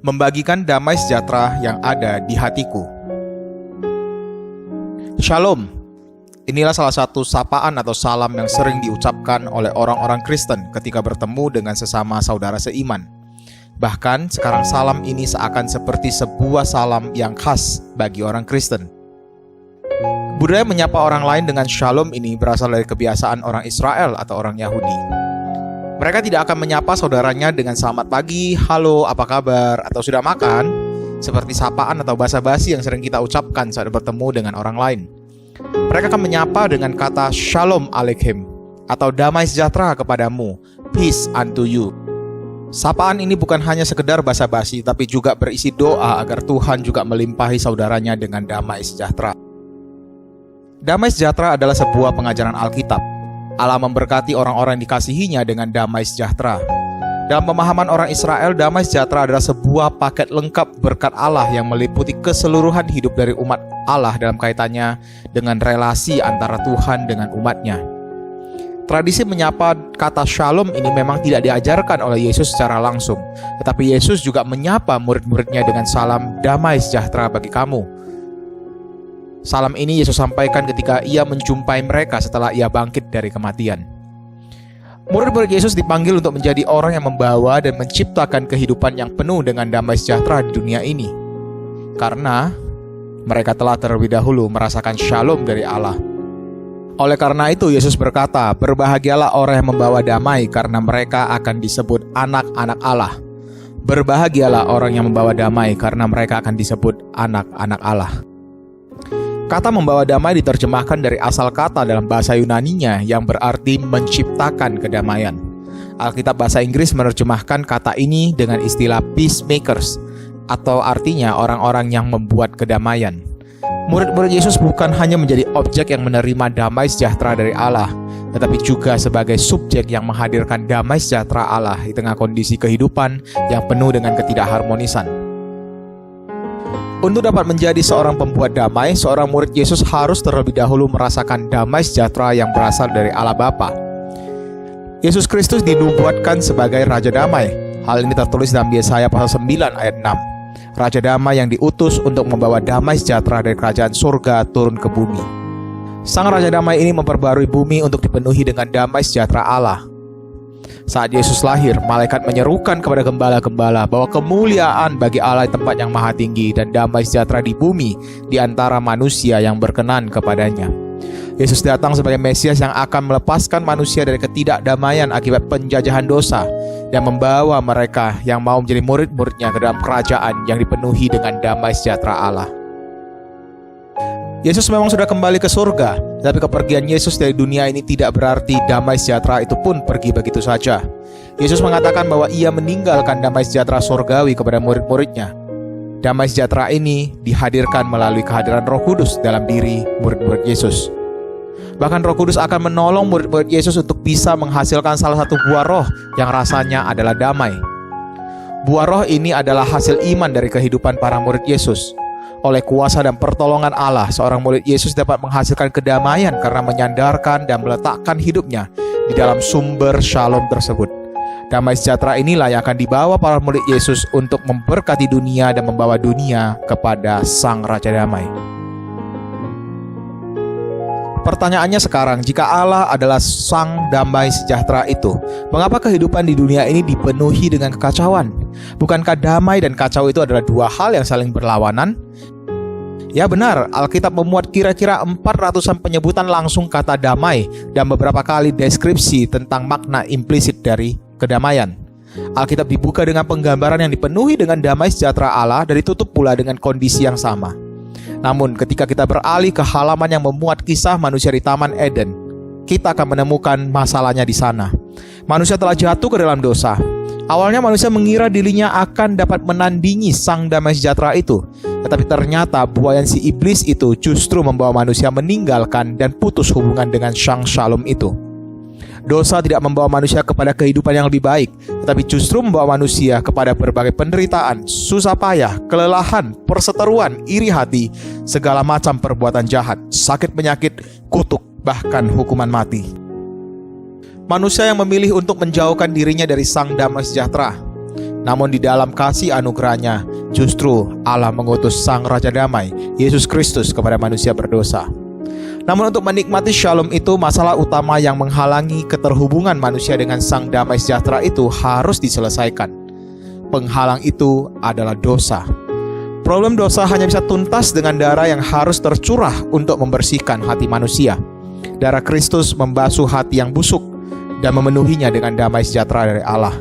membagikan damai sejahtera yang ada di hatiku. Shalom. Inilah salah satu sapaan atau salam yang sering diucapkan oleh orang-orang Kristen ketika bertemu dengan sesama saudara seiman. Bahkan sekarang salam ini seakan seperti sebuah salam yang khas bagi orang Kristen. Budaya menyapa orang lain dengan shalom ini berasal dari kebiasaan orang Israel atau orang Yahudi. Mereka tidak akan menyapa saudaranya dengan selamat pagi, halo, apa kabar, atau sudah makan, seperti sapaan atau basa-basi yang sering kita ucapkan saat bertemu dengan orang lain. Mereka akan menyapa dengan kata Shalom Aleichem atau damai sejahtera kepadamu, peace unto you. Sapaan ini bukan hanya sekedar basa-basi, tapi juga berisi doa agar Tuhan juga melimpahi saudaranya dengan damai sejahtera. Damai sejahtera adalah sebuah pengajaran Alkitab. Allah memberkati orang-orang yang dikasihinya dengan damai sejahtera. Dalam pemahaman orang Israel, damai sejahtera adalah sebuah paket lengkap berkat Allah yang meliputi keseluruhan hidup dari umat Allah dalam kaitannya dengan relasi antara Tuhan dengan umatnya. Tradisi menyapa kata shalom ini memang tidak diajarkan oleh Yesus secara langsung, tetapi Yesus juga menyapa murid-muridnya dengan salam damai sejahtera bagi kamu. Salam ini Yesus sampaikan ketika ia menjumpai mereka setelah ia bangkit dari kematian. Murid-murid Yesus dipanggil untuk menjadi orang yang membawa dan menciptakan kehidupan yang penuh dengan damai sejahtera di dunia ini. Karena mereka telah terlebih dahulu merasakan shalom dari Allah. Oleh karena itu Yesus berkata, berbahagialah orang yang membawa damai karena mereka akan disebut anak-anak Allah. Berbahagialah orang yang membawa damai karena mereka akan disebut anak-anak Allah. Kata membawa damai diterjemahkan dari asal kata dalam bahasa Yunaninya yang berarti menciptakan kedamaian. Alkitab bahasa Inggris menerjemahkan kata ini dengan istilah peacemakers, atau artinya orang-orang yang membuat kedamaian. Murid-murid Yesus bukan hanya menjadi objek yang menerima damai sejahtera dari Allah, tetapi juga sebagai subjek yang menghadirkan damai sejahtera Allah di tengah kondisi kehidupan yang penuh dengan ketidakharmonisan. Untuk dapat menjadi seorang pembuat damai, seorang murid Yesus harus terlebih dahulu merasakan damai sejahtera yang berasal dari Allah Bapa. Yesus Kristus dinubuatkan sebagai Raja Damai. Hal ini tertulis dalam Yesaya pasal 9 ayat 6. Raja Damai yang diutus untuk membawa damai sejahtera dari kerajaan surga turun ke bumi. Sang Raja Damai ini memperbarui bumi untuk dipenuhi dengan damai sejahtera Allah. Saat Yesus lahir, malaikat menyerukan kepada gembala-gembala bahwa kemuliaan bagi Allah di tempat yang maha tinggi dan damai sejahtera di bumi di antara manusia yang berkenan kepadanya. Yesus datang sebagai Mesias yang akan melepaskan manusia dari ketidakdamaian akibat penjajahan dosa dan membawa mereka yang mau menjadi murid-muridnya ke dalam kerajaan yang dipenuhi dengan damai sejahtera Allah. Yesus memang sudah kembali ke surga, tapi kepergian Yesus dari dunia ini tidak berarti damai sejahtera itu pun pergi begitu saja. Yesus mengatakan bahwa ia meninggalkan damai sejahtera surgawi kepada murid-muridnya. Damai sejahtera ini dihadirkan melalui kehadiran Roh Kudus dalam diri murid-murid Yesus. Bahkan Roh Kudus akan menolong murid-murid Yesus untuk bisa menghasilkan salah satu buah roh yang rasanya adalah damai. Buah roh ini adalah hasil iman dari kehidupan para murid Yesus. Oleh kuasa dan pertolongan Allah, seorang murid Yesus dapat menghasilkan kedamaian karena menyandarkan dan meletakkan hidupnya di dalam sumber shalom tersebut. Damai sejahtera inilah yang akan dibawa para murid Yesus untuk memberkati dunia dan membawa dunia kepada Sang Raja Damai. Pertanyaannya sekarang, jika Allah adalah Sang Damai Sejahtera itu, mengapa kehidupan di dunia ini dipenuhi dengan kekacauan? Bukankah damai dan kacau itu adalah dua hal yang saling berlawanan? Ya benar, Alkitab memuat kira-kira 400-an penyebutan langsung kata damai dan beberapa kali deskripsi tentang makna implisit dari kedamaian. Alkitab dibuka dengan penggambaran yang dipenuhi dengan damai sejahtera Allah dan ditutup pula dengan kondisi yang sama. Namun ketika kita beralih ke halaman yang memuat kisah manusia di Taman Eden, kita akan menemukan masalahnya di sana. Manusia telah jatuh ke dalam dosa. Awalnya manusia mengira dirinya akan dapat menandingi Sang Damai Sejahtera itu, tetapi ternyata buayan si iblis itu justru membawa manusia meninggalkan dan putus hubungan dengan Sang Shalom itu. Dosa tidak membawa manusia kepada kehidupan yang lebih baik, tetapi justru membawa manusia kepada berbagai penderitaan, susah payah, kelelahan, perseteruan, iri hati, segala macam perbuatan jahat, sakit penyakit, kutuk, bahkan hukuman mati. Manusia yang memilih untuk menjauhkan dirinya dari Sang Damai Sejahtera Namun di dalam kasih anugerahnya, justru Allah mengutus Sang Raja Damai, Yesus Kristus, kepada manusia berdosa. Namun untuk menikmati shalom itu, masalah utama yang menghalangi keterhubungan manusia dengan Sang Damai Sejahtera itu harus diselesaikan. Penghalang itu adalah dosa. Problem dosa hanya bisa tuntas dengan darah yang harus tercurah untuk membersihkan hati manusia. Darah Kristus membasuh hati yang busuk dan memenuhinya dengan damai sejahtera dari Allah.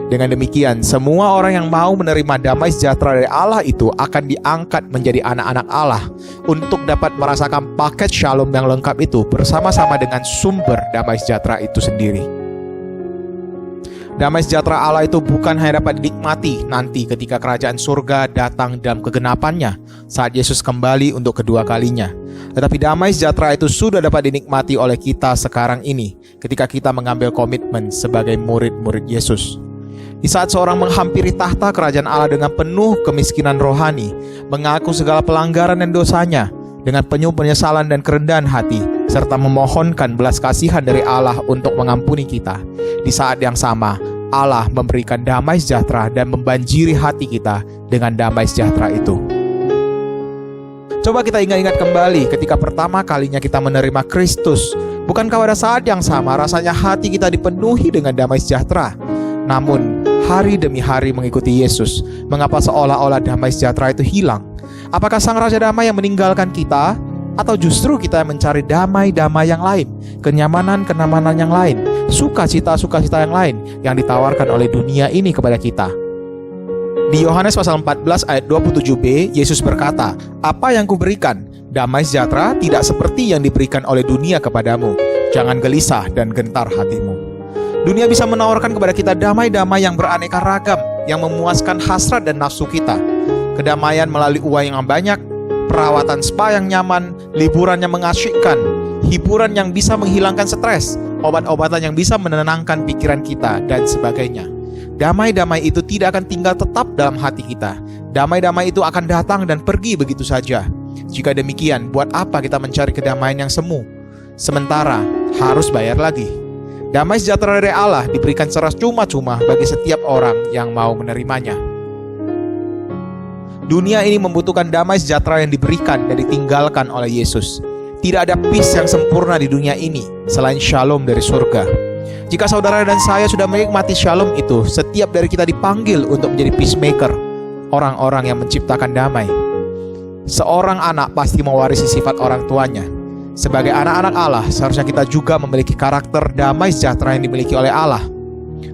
Dengan demikian, semua orang yang mau menerima damai sejahtera dari Allah itu akan diangkat menjadi anak-anak Allah untuk dapat merasakan paket shalom yang lengkap itu bersama-sama dengan sumber damai sejahtera itu sendiri. Damai sejahtera Allah itu bukan hanya dapat dinikmati nanti ketika kerajaan surga datang dalam kegenapannya saat Yesus kembali untuk kedua kalinya. Tetapi damai sejahtera itu sudah dapat dinikmati oleh kita sekarang ini ketika kita mengambil komitmen sebagai murid-murid Yesus. Di saat seorang menghampiri tahta kerajaan Allah dengan penuh kemiskinan rohani, mengaku segala pelanggaran dan dosanya, dengan penuh penyesalan dan kerendahan hati, serta memohonkan belas kasihan dari Allah untuk mengampuni kita. Di saat yang sama, Allah memberikan damai sejahtera dan membanjiri hati kita dengan damai sejahtera itu. Coba kita ingat-ingat kembali ketika pertama kalinya kita menerima Kristus. Bukankah pada saat yang sama rasanya hati kita dipenuhi dengan damai sejahtera? Namun, hari demi hari mengikuti Yesus, mengapa seolah-olah damai sejahtera itu hilang? Apakah Sang Raja Damai yang meninggalkan kita? Atau justru kita yang mencari damai-damai yang lain, kenyamanan-kenyamanan yang lain, sukacita-sukacita yang lain yang ditawarkan oleh dunia ini kepada kita? Di Yohanes pasal 14 ayat 27b, Yesus berkata, "Apa yang kuberikan, damai sejahtera, tidak seperti yang diberikan oleh dunia kepadamu. Jangan gelisah dan gentar hatimu." Dunia bisa menawarkan kepada kita damai-damai yang beraneka ragam, yang memuaskan hasrat dan nafsu kita. Kedamaian melalui uang yang banyak, perawatan spa yang nyaman, liburan yang mengasyikkan, hiburan yang bisa menghilangkan stres, obat-obatan yang bisa menenangkan pikiran kita, dan sebagainya. Damai-damai itu tidak akan tinggal tetap dalam hati kita. Damai-damai itu akan datang dan pergi begitu saja. Jika demikian, buat apa kita mencari kedamaian yang semu? Sementara harus bayar lagi. Damai sejahtera dari Allah diberikan secara cuma-cuma bagi setiap orang yang mau menerimanya. Dunia ini membutuhkan damai sejahtera yang diberikan dan ditinggalkan oleh Yesus. Tidak ada peace yang sempurna di dunia ini selain shalom dari surga. Jika saudara dan saya sudah menikmati shalom itu, setiap dari kita dipanggil untuk menjadi peacemaker, orang-orang yang menciptakan damai. Seorang anak pasti mewarisi sifat orang tuanya. Sebagai anak-anak Allah, seharusnya kita juga memiliki karakter damai sejahtera yang dimiliki oleh Allah.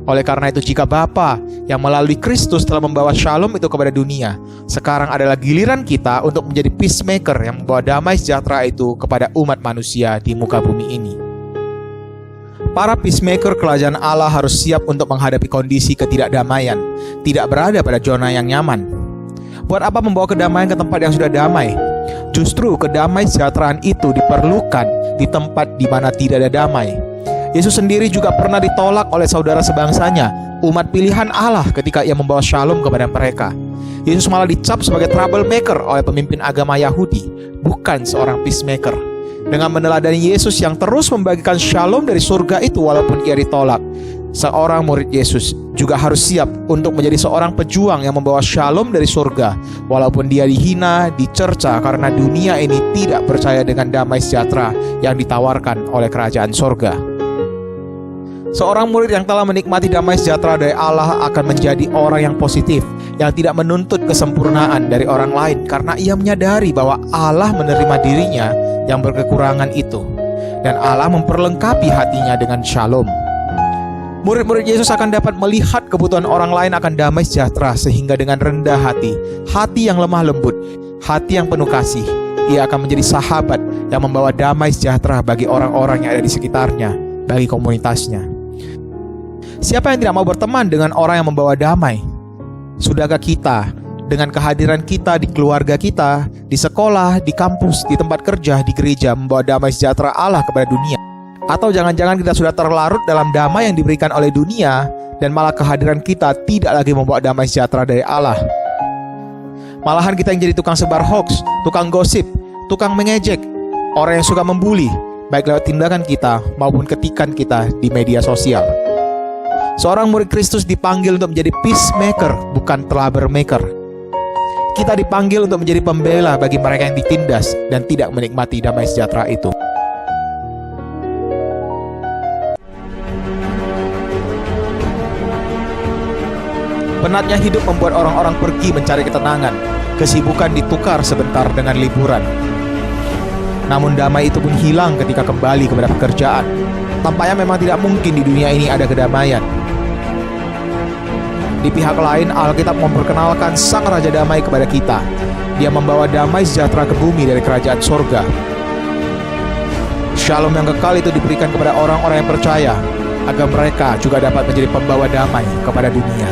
Oleh karena itu, jika Bapa yang melalui Kristus telah membawa shalom itu kepada dunia, sekarang adalah giliran kita untuk menjadi peacemaker yang membawa damai sejahtera itu kepada umat manusia di muka bumi ini. Para peacemaker kerajaan Allah harus siap untuk menghadapi kondisi ketidakdamaian, tidak berada pada zona yang nyaman. Buat apa membawa kedamaian ke tempat yang sudah damai? Justru kedamai sejahteraan itu diperlukan di tempat di mana tidak ada damai. Yesus sendiri juga pernah ditolak oleh saudara sebangsanya, umat pilihan Allah, ketika ia membawa shalom kepada mereka. Yesus malah dicap sebagai troublemaker oleh pemimpin agama Yahudi, bukan seorang peacemaker. Dengan meneladani Yesus yang terus membagikan shalom dari surga itu walaupun ia ditolak, seorang murid Yesus juga harus siap untuk menjadi seorang pejuang yang membawa shalom dari surga walaupun dia dihina, dicerca karena dunia ini tidak percaya dengan damai sejahtera yang ditawarkan oleh kerajaan surga. Seorang murid yang telah menikmati damai sejahtera dari Allah akan menjadi orang yang positif, yang tidak menuntut kesempurnaan dari orang lain karena ia menyadari bahwa Allah menerima dirinya yang berkekurangan itu, dan Allah memperlengkapi hatinya dengan shalom. Murid-murid Yesus akan dapat melihat kebutuhan orang lain akan damai sejahtera, sehingga dengan rendah hati, hati yang lemah lembut, hati yang penuh kasih, ia akan menjadi sahabat yang membawa damai sejahtera bagi orang-orang yang ada di sekitarnya, bagi komunitasnya. Siapa yang tidak mau berteman dengan orang yang membawa damai? Sudahkah kita dengan kehadiran kita di keluarga kita, di sekolah, di kampus, di tempat kerja, di gereja membawa damai sejahtera Allah kepada dunia? Atau jangan-jangan kita sudah terlarut dalam damai yang diberikan oleh dunia dan malah kehadiran kita tidak lagi membawa damai sejahtera dari Allah? Malahan kita yang jadi tukang sebar hoax, tukang gosip, tukang mengejek, orang yang suka membuli, baik lewat tindakan kita maupun ketikan kita di media sosial. Seorang murid Kristus dipanggil untuk menjadi peacemaker, bukan troublemaker. Kita dipanggil untuk menjadi pembela bagi mereka yang ditindas dan tidak menikmati damai sejahtera itu. Penatnya hidup membuat orang-orang pergi mencari ketenangan. Kesibukan ditukar sebentar dengan liburan. Namun damai itu pun hilang ketika kembali kepada pekerjaan. Tampaknya memang tidak mungkin di dunia ini ada kedamaian. Di pihak lain, Alkitab memperkenalkan Sang Raja Damai kepada kita. Dia membawa damai sejahtera ke bumi dari kerajaan sorga. Shalom yang kekal itu diberikan kepada orang-orang yang percaya, agar mereka juga dapat menjadi pembawa damai kepada dunia.